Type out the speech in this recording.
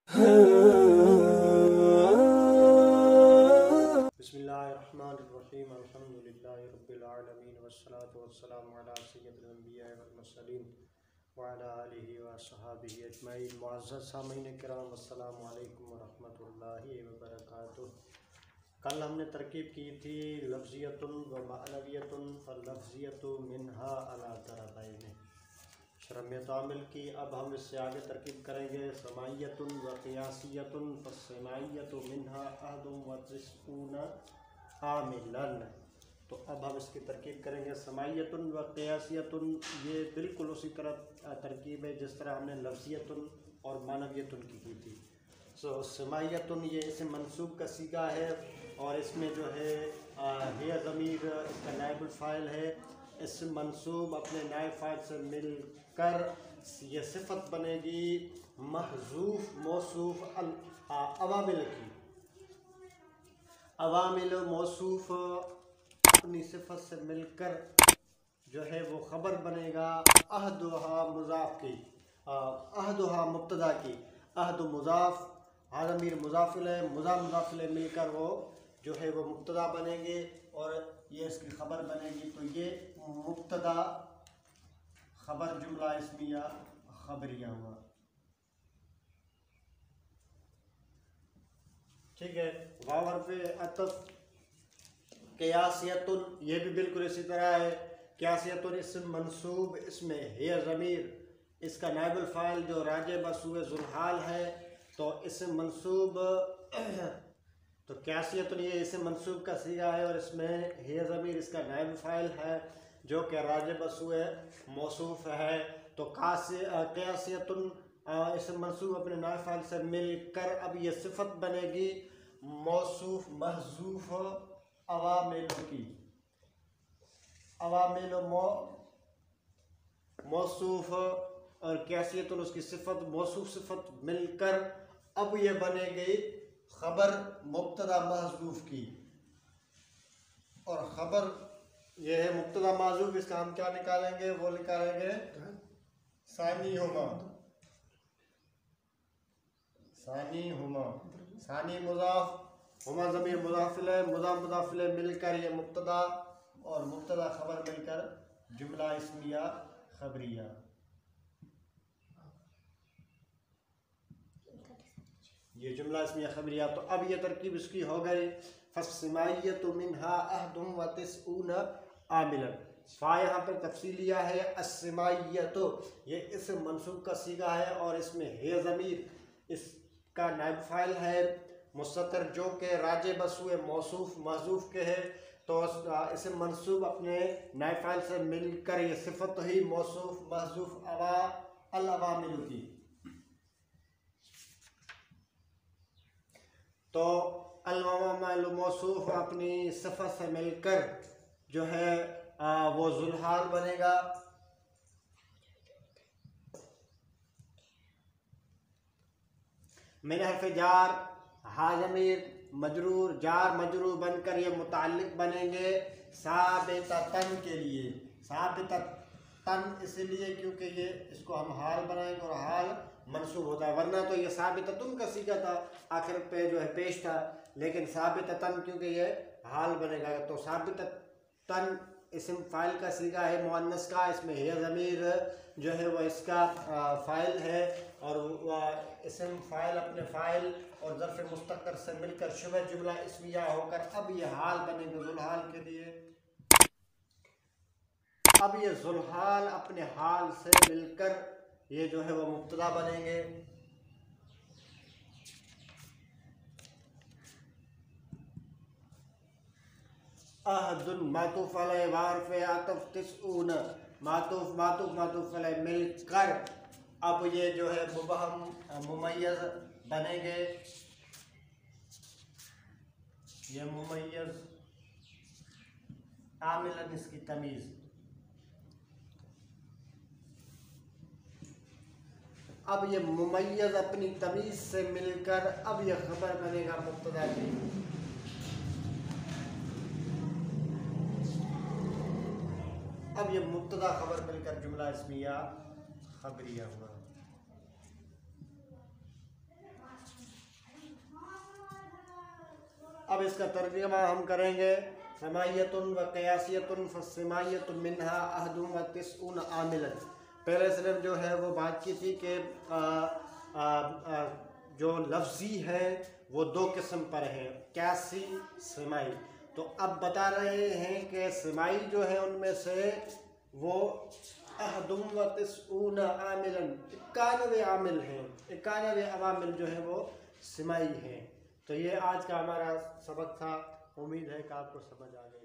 बिस्मिल्लाहिर्रहमानिर्रहीम अल्हम्दुलिल्लाहि रब्बिल आलमीन वस्सलातु वस्सलामु अला सय्यिदिल अंबिया वल मुरसलीन व अला आलिहि व अस्हाबिहि अजमईन। मुअज़्ज़ज़ सामीन किराम, अस्सलामु अलैकुम व रहमतुल्लाहि व बरकातुहू। कल हमने तरकीब की थी लफ्ज़ियतुन व मानवियतुन फ़ल्लफ़्ज़ियतु मिन्हा अला तरफ़ैन, शरमियत तामिल की। अब हम इससे आगे तरकीब करेंगे समाइयतुन व क़ियासियतुन फ़स्समाइयतु मिन्हा अहदुम व तिस्ऊन आमिलन। तो अब हम इसकी तरकीब करेंगे समाइयतुन व क़ियासियतुन। ये बिल्कुल उसी तरह तरकीब है जिस तरह हमने लफ्ज़ियतुन और मानवियतुन की थी। समाइयतुन ये इसे मंसूब का सीगा है और इसमें जो है हिया ज़मीर इसका नाइबुल फ़ाइल है। इस मंसूब अपने नाइब फ़ाइल से मिलकर ये सिफ़त बनेगी महज़ूफ़ मौसूफ़ अवामिल की। अवामिल मौसूफ़ अपनी सिफ़त से मिलकर जो है वो ख़बर बनेगा अहदुहा मुज़ाफ़ की, अहदुहा मुब्तदा की। अहद मुज़ाफ़ ज़मीर मुज़ाफ़िल है, मुज़ाफ़िल मिलकर वो जो है वो मुब्तदा बनेंगे और ये इसकी ख़बर बनेगी। तो ये मुब्तदा ख़बर जुमला इस्मिया ख़बरिया हुआ। ठीक है। वाव हर्फ़े अतफ़। क़ियासियतुन ये भी बिल्कुल इसी तरह है। क़ियासियतुन इसम मंसूब, इसमें हिया ज़मीर इसका नाइबुल फ़ाइल जो राजे बसुए ज़ुल्हाल है। तो इसम मंसूब तो क़ियासियतुन ये इसम मंसूब का सीगा है और इसमें हिया ज़मीर इसका नाइबुल फ़ाइल है जो कि राजे बसुए मौसूफ़ है। तो क़ियासियतुन इसम मंसूब अपने नाइब फ़ाइल से मिलकर अब ये सिफ़त बनेगी मौसूफ़ महज़ूफ़ अवामिल की। अवामिल मौसूफ़ और क़ियासियतुन उसकी सिफ़त मौसूफ़ सिफ़त मिलकर अब ये बनेगी ख़बर मुब्तदा महज़ूफ़ की। और ख़बर ये है मुब्तदा महज़ूफ़, इसका हम क्या निकालेंगे? वो निकालेंगे सानी हुमा। सानी हुमा, सानी मुज़ाफ़, हुमा ज़मीर मुज़ाफ़िल है, मुज़ाफ़िल मिलकर ये मुब्तदा और मुब्तदा ख़बर मिलकर जुमला इस्मिया ख़बरिया। ये जुमला इस्मिया ख़बरिया। तो अब ये तरकीब इसकी हो गई फ़स्समाइयतु मिन्हा अहदुम व तिस्ऊन आमिलन। फ़ा यहाँ पर तफसीलिया है। अस्समाइयतु ये इस मंसूब का सीगा है और इसमें हे ज़मीर इसका नाइब फ़ाइल है मुस्ततर जो के राजे बसुए मौसूफ़ महज़ूफ़ के है। तो इस मंसूब अपने नाइब फ़ाइल से मिलकर ये सिफ़त ही मौसूफ़ महज़ूफ़ अवामिल की। तो अल मौसूफ़ अपनी सिफ़त से मिलकर जो है वो ज़ुल्हाल बनेगा। मिन हर्फ़ जार हा ज़मीर मजरूर जार मजरूर बनकर ये मुताल्लिक़ बनेंगे साबिततन के लिए। साबिततन इसलिए क्योंकि ये इसको हम हाल बनाएंगे और हाल मंसूब होता है, वरना तो ये साबिततुन का सीगा था आखिर पे जो है पेश था, लेकिन साबिततन क्योंकि ये हाल बनेगा। तो साबिततन इसम फ़ाइल का सीगा है मुअन्नस का, इसमें हिया ज़मीर जो है वो इसका फ़ाइल है और इसम फ़ाइल अपने फ़ाइल और ज़र्फ़ मुस्तक़र से मिलकर शुबह जुमला इस्मिया होकर अब ये हाल बनेंगे ज़ुल्हाल के लिए। अब ये ज़ुल्हाल अपने हाल से मिलकर ये जो है वो मुब्तदा बनेंगे। अहदुन मातूफ़ अलैहि व हर्फ़े अतफ़ तिस्ऊन मातूफ़ अलैहि मिलकर अब ये जो है मुबहम मुमय्यज़ बनेंगे। ये मुमय्यज़ आमिलन इसकी तमीज़। अब ये मुमय्यज़ अपनी तमीज़ से मिलकर अब ये ख़बर बनेगा मुब्तदा की। अब ये मुब्तदा ख़बर मिलकर जुमला इस्मिया ख़बरिया हुआ। अब इसका तर्जुमा हम करेंगे। समायतुन व क़यासियतुन फ़स्समायतुन मिन्हा अहदुम व तिस्ऊन आमिलन। पहले सिर्फ जो है वो बात की थी कि जो लफ्ज़ी है वो दो किस्म पर है, क्यासी, समाई। तो अब बता रहे हैं कि समाई जो है उनमें से वो अहदुम व तिस्ऊन आमिलन, 91 आमिल हैं, 91 अवामिल जो है वो समाई हैं। तो ये आज का हमारा सबक था। उम्मीद है कि आपको समझ आ गई।